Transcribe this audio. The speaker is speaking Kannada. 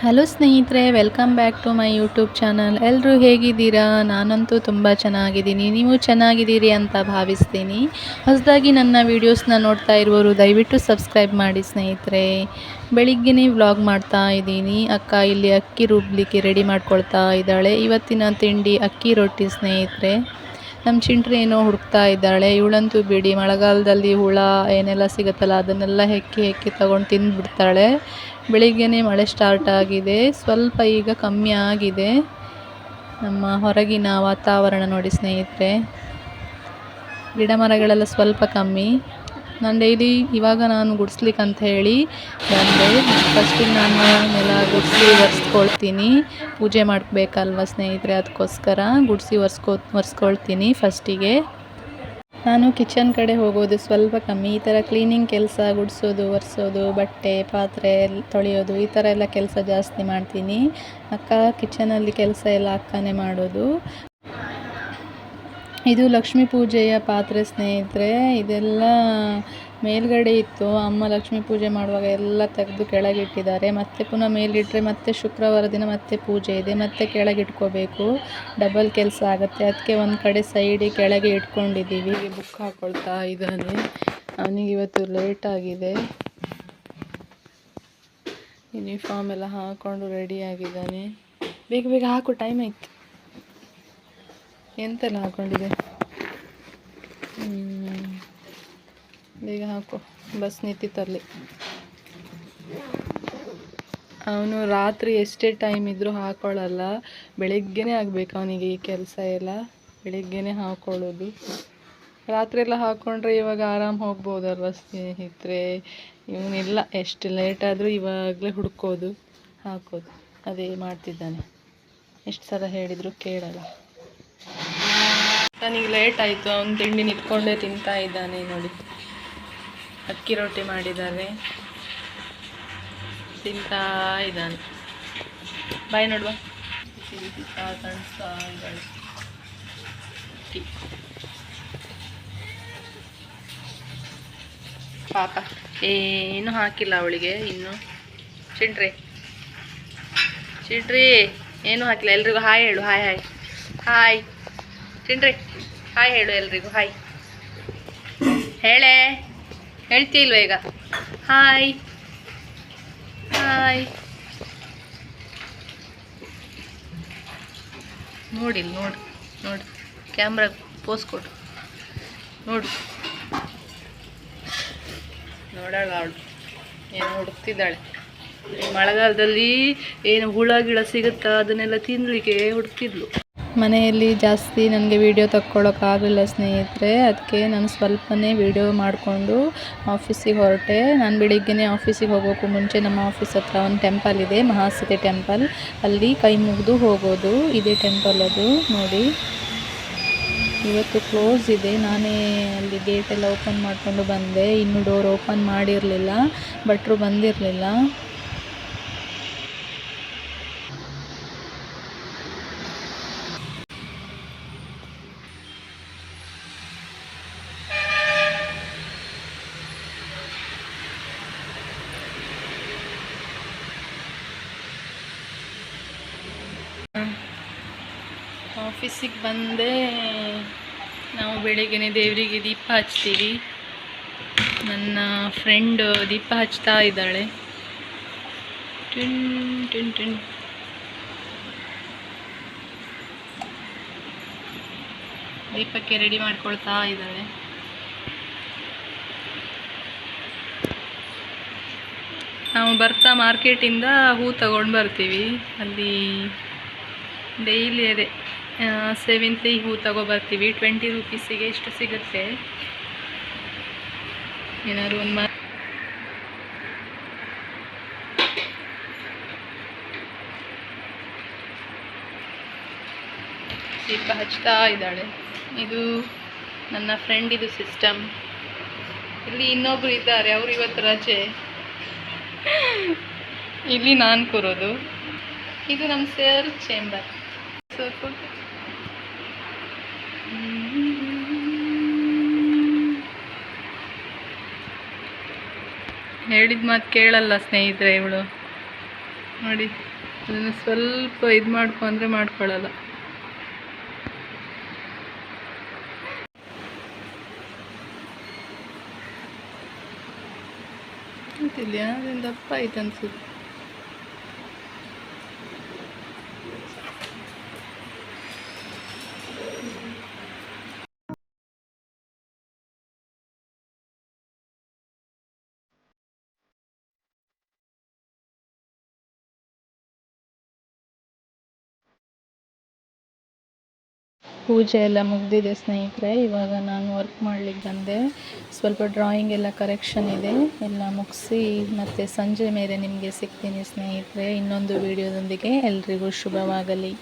ಹಲೋ ಸ್ನೇಹಿತರೆ, welcome back to my YouTube channel. ಎಲ್ಲರೂ ಹೇಗಿದ್ದೀರಾ? ನಾನಂತೂ ತುಂಬ ಚೆನ್ನಾಗಿದ್ದೀನಿ. ನೀವು ಚೆನ್ನಾಗಿದ್ದೀರಿ ಅಂತ ಭಾವಿಸ್ತೀನಿ. ಹೊಸದಾಗಿ ನನ್ನ ವೀಡಿಯೋಸ್ನ ನೋಡ್ತಾ ಇರುವವರು ದಯವಿಟ್ಟು ಸಬ್ಸ್ಕ್ರೈಬ್ ಮಾಡಿ ಸ್ನೇಹಿತರೆ. ಬೆಳಿಗ್ಗೆನೇ ವ್ಲಾಗ್ ಮಾಡ್ತಾ ಇದ್ದೀನಿ. ಅಕ್ಕ ಇಲ್ಲಿ ಅಕ್ಕಿ ರುಬ್ಲಿಕ್ಕೆ ರೆಡಿ ಮಾಡ್ಕೊಳ್ತಾ ಇದ್ದಾಳೆ. ಇವತ್ತಿನ ತಿಂಡಿ ಅಕ್ಕಿ ರೊಟ್ಟಿ ಸ್ನೇಹಿತರೆ. ನಮ್ಮ ಚಿಂಟ್ರಿ ಏನೋ ಹುಡುಕ್ತಾ ಇದ್ದಾಳೆ. ಇವಳಂತೂ ಬಿಡಿ, ಮಳೆಗಾಲದಲ್ಲಿ ಹುಳ ಏನೆಲ್ಲ ಸಿಗುತ್ತಲ್ಲ ಅದನ್ನೆಲ್ಲ ಹೆಕ್ಕಿ ತಗೊಂಡು ತಿಂದುಬಿಡ್ತಾಳೆ. ಬೆಳಿಗ್ಗೆನೇ ಮಳೆ ಸ್ಟಾರ್ಟ್ ಆಗಿದೆ. ಸ್ವಲ್ಪ ಈಗ ಕಮ್ಮಿ ಆಗಿದೆ. ನಮ್ಮ ಹೊರಗಿನ ವಾತಾವರಣ ನೋಡಿ ಸ್ನೇಹಿತರೆ, ಗಿಡ ಮರಗಳೆಲ್ಲ ಸ್ವಲ್ಪ ಕಮ್ಮಿ. ನಾನು ಡೈಲಿ ಇವಾಗ ಗುಡಿಸ್ಲಿಕ್ಕೆ ಅಂತ ಹೇಳಿ ಬಂದೆ. ಫಸ್ಟಿಗೆ ನಾನು ನೆಲ ಗುಡಿಸಿ ಒರೆಸ್ಕೊಳ್ತೀನಿ. ಪೂಜೆ ಮಾಡಬೇಕಲ್ವ ಸ್ನೇಹಿತರೆ, ಅದಕ್ಕೋಸ್ಕರ ಗುಡಿಸಿ ಒರೆಸ್ಕೊಳ್ತೀನಿ ಫಸ್ಟಿಗೆ. ನಾನು ಕಿಚನ್ ಕಡೆ ಹೋಗೋದು ಸ್ವಲ್ಪ ಕಮ್ಮಿ. ಈ ಥರ ಕ್ಲೀನಿಂಗ್ ಕೆಲಸ, ಗುಡಿಸೋದು, ಒರೆಸೋದು, ಬಟ್ಟೆ ಪಾತ್ರೆ ತೊಳೆಯೋದು, ಈ ಥರ ಎಲ್ಲ ಕೆಲಸ ಜಾಸ್ತಿ ಮಾಡ್ತೀನಿ. ಅಕ್ಕ ಕಿಚನಲ್ಲಿ ಕೆಲಸ ಎಲ್ಲ ಅಕ್ಕನೇ ಮಾಡೋದು. ಇದು ಲಕ್ಷ್ಮೀ ಪೂಜೆಯ ಪಾತ್ರೆ ಸ್ನೇಹಿತರೆ. ಇದೆಲ್ಲ ಮೇಲ್ಗಡೆ ಇತ್ತು. ಅಮ್ಮ ಲಕ್ಷ್ಮೀ ಪೂಜೆ ಮಾಡುವಾಗ ಎಲ್ಲ ತೆಗೆದು ಕೆಳಗಿಟ್ಟಿದ್ದಾರೆ. ಮತ್ತೆ ಪುನಃ ಮೇಲಿಟ್ಟರೆ ಮತ್ತೆ ಶುಕ್ರವಾರ ದಿನ ಮತ್ತೆ ಪೂಜೆ ಇದೆ, ಮತ್ತೆ ಕೆಳಗಿಟ್ಕೋಬೇಕು. ಡಬಲ್ ಕೆಲಸ ಆಗುತ್ತೆ. ಅದಕ್ಕೆ ಒಂದು ಕಡೆ ಸೈಡಿಗೆ ಕೆಳಗೆ ಇಟ್ಕೊಂಡಿದ್ದೀವಿ. ಬುಕ್ ಹಾಕ್ಕೊಳ್ತಾ ಇದ್ದಾನೆ. ಅವನಿಗೆ ಇವತ್ತು ಲೇಟ್ ಆಗಿದೆ. ಯೂನಿಫಾರ್ಮ್ ಎಲ್ಲ ಹಾಕ್ಕೊಂಡು ರೆಡಿ ಆಗಿದ್ದಾನೆ. ಬೇಗ ಬೇಗ ಹಾಕು, ಟೈಮ್ ಆಯ್ತು. ಎಂತೆಲ್ಲ ಹಾಕ್ಕೊಂಡಿದೆ? ಬೇಗ ಹಾಕು, ಬಸ್ ನಿಂತಿತ್ತಲ್ಲಿ. ಅವನು ರಾತ್ರಿ ಎಷ್ಟೇ ಟೈಮ್ ಇದ್ದರೂ ಹಾಕೊಳ್ಳಲ್ಲ. ಬೆಳಿಗ್ಗೆನೇ ಆಗಬೇಕು ಅವನಿಗೆ ಈ ಕೆಲಸ ಎಲ್ಲ. ಬೆಳಿಗ್ಗೆನೇ ಹಾಕ್ಕೊಳ್ಳೋದು. ರಾತ್ರಿ ಎಲ್ಲ ಹಾಕ್ಕೊಂಡ್ರೆ ಇವಾಗ ಆರಾಮ್ ಹೋಗ್ಬೋದಲ್ವ ಸ್ನೇಹಿತರೆ. ಇವನಿಲ್ಲ, ಎಷ್ಟು ಲೇಟ್ ಆದರೂ ಇವಾಗಲೇ ಹುಡ್ಕೋದು, ಹಾಕೋದು, ಅದೇ ಮಾಡ್ತಿದ್ದಾನೆ. ಎಷ್ಟು ಸಲ ಹೇಳಿದರೂ ಕೇಳಲ್ಲ. ನನಗೆ ಲೇಟ್ ಆಯಿತು. ಅವನು ತಿಂಡಿ ನಿಂತ್ಕೊಂಡೇ ತಿಂತಾ ಇದ್ದಾನೆ ನೋಡಿ. ಅಕ್ಕಿ ರೊಟ್ಟಿ ಮಾಡಿದ್ದಾರೆ, ತಿಂತಾ ಇದ್ದಾನೆ. ಬಾಯ್ ನೋಡುವ. ಕಾಣಿಸ್ತಾ ಇದ್ದಾಳೆ. ಪಾಪ ಏನು ಹಾಕಿಲ್ಲ ಅವಳಿಗೆ ಇನ್ನು. ಚಿಂಟ್ರಿ ಏನೂ ಹಾಕಿಲ್ಲ. ಎಲ್ರಿಗೂ ಹಾಯ್ ಹೇಳು. ಹಾಯ್ ಹಾಯ್ ಹಾಯ್ ಚಿಂಟ್ರಿ, ಹಾಯ್ ಹೇಳು ಎಲ್ರಿಗೂ. ಹಾಯ್ ಹೇಳ್ತಿಲ್ವ ಈಗ? Hi hi. ನೋಡಿ ಕ್ಯಾಮ್ರಾ ಪೋಸ್ ಕೊಡು. ನೋಡೋಣ ಅವಳು ಏನೋ ಹುಡುಕ್ತಿದ್ದಾಳೆ. ಮಳೆಗಾಲದಲ್ಲಿ ಏನು ಹುಳ ಗಿಳ ಸಿಗುತ್ತಾ ಅದನ್ನೆಲ್ಲ ತಿನ್ನಲಿಕ್ಕೆ ಹುಡುಕ್ತಿದ್ಲು. ಮನೆಯಲ್ಲಿ ಜಾಸ್ತಿ ನನಗೆ ವೀಡಿಯೋ ತಕ್ಕೊಳ್ಳೋಕ್ಕಾಗಲಿಲ್ಲ ಸ್ನೇಹಿತರೆ. ಅದಕ್ಕೆ ನಾನು ಸ್ವಲ್ಪನೇ ವೀಡಿಯೋ ಮಾಡಿಕೊಂಡು ಆಫೀಸಿಗೆ ಹೊರಟೆ. ನಾನು ಬೆಳಿಗ್ಗೆನೇ ಆಫೀಸಿಗೆ ಹೋಗೋಕ್ಕೂ ಮುಂಚೆ ನಮ್ಮ ಆಫೀಸ್ ಹತ್ರ ಒಂದು ಟೆಂಪಲ್ ಇದೆ, ಮಹಾಸತಿ ಟೆಂಪಲ್. ಅಲ್ಲಿ ಕೈ ಮುಗಿದು ಹೋಗೋದು. ಇದೇ ಟೆಂಪಲ್ ಅದು ನೋಡಿ. ಇವತ್ತು ಕ್ಲೋಸ್ ಇದೆ. ನಾನೇ ಅಲ್ಲಿ ಗೇಟೆಲ್ಲ ಓಪನ್ ಮಾಡಿಕೊಂಡು ಬಂದೆ. ಇನ್ನೂ ಡೋರ್ ಓಪನ್ ಮಾಡಿರಲಿಲ್ಲ, ಭಟ್ರು ಬಂದಿರಲಿಲ್ಲ. ಆಫೀಸಿಗೆ ಬಂದೆ. ನಾವು ಬೆಳಿಗ್ಗೆ ದೇವರಿಗೆ ದೀಪ ಹಚ್ತೀವಿ. ನನ್ನ ಫ್ರೆಂಡ್ ದೀಪ ಹಚ್ತಾ ಇದ್ದಾಳೆ. ದೀಪಕ್ಕೆ ರೆಡಿ ಮಾಡ್ಕೊಳ್ತಾ ಇದ್ದಾಳೆ. ನಾವು ಬರ್ತಾ ಮಾರ್ಕೆಟಿಂದ ಹೂ ತಗೊಂಡು ಬರ್ತೀವಿ. ಅಲ್ಲಿ ಡೈಲಿ ಅದೇ ಸೇವಂತಿ ಹೂ ತಗೊಬರ್ತೀವಿ. 20 ರೂಪೀಸಿಗೆ ಇಷ್ಟು ಸಿಗುತ್ತೆ. ಏನಾದ್ರು ಒಂದು ದೀಪ ಹಚ್ತಾ ಇದ್ದಾಳೆ. ಇದು ನನ್ನ ಫ್ರೆಂಡಿದು ಸಿಸ್ಟಮ್. ಇಲ್ಲಿ ಇನ್ನೊಬ್ರು ಇದ್ದಾರೆ, ಅವರು ಇವತ್ತು ರಜೆ. ಇಲ್ಲಿ ನಾನು ಕೂರೋದು. ಇದು ನಮ್ಮ ಸರ್ ಚೇಂಬರ್. ಹೇಳಿದ ಮಾತು ಕೇಳಲ್ಲ ಸ್ನೇಹಿತರೆ ಇವಳು. ನೋಡಿ, ಅದನ್ನು ಸ್ವಲ್ಪ ಇದು ಮಾಡ್ಕೊಂಡ್ರೆ ಮಾಡ್ಕೊಳ್ಳಲ್ಲ. ಅಂತಿದ್ಯಾ ಅದೇನು ದಪ್ಪ ಆಯ್ತು ಅನ್ಸುತ್ತೆ. ಪೂಜೆ ಎಲ್ಲ ಮುಗಿದಿದೆ ಸ್ನೇಹಿತರೆ. ಇವಾಗ ನಾನು ವರ್ಕ್ ಮಾಡ್ಲಿಕ್ಕೆ ಬಂದೆ. ಸ್ವಲ್ಪ ಡ್ರಾಯಿಂಗ್ ಎಲ್ಲ ಕರೆಕ್ಷನ್ ಇದೆ, ಎಲ್ಲ ಮುಗಿಸಿ ಮತ್ತು ಸಂಜೆ ಮೇಲೆ ನಿಮಗೆ ಸಿಗ್ತೀನಿ ಸ್ನೇಹಿತರೆ ಇನ್ನೊಂದು ವಿಡಿಯೋದೊಂದಿಗೆ. ಎಲ್ರಿಗೂ ಶುಭವಾಗಲಿ.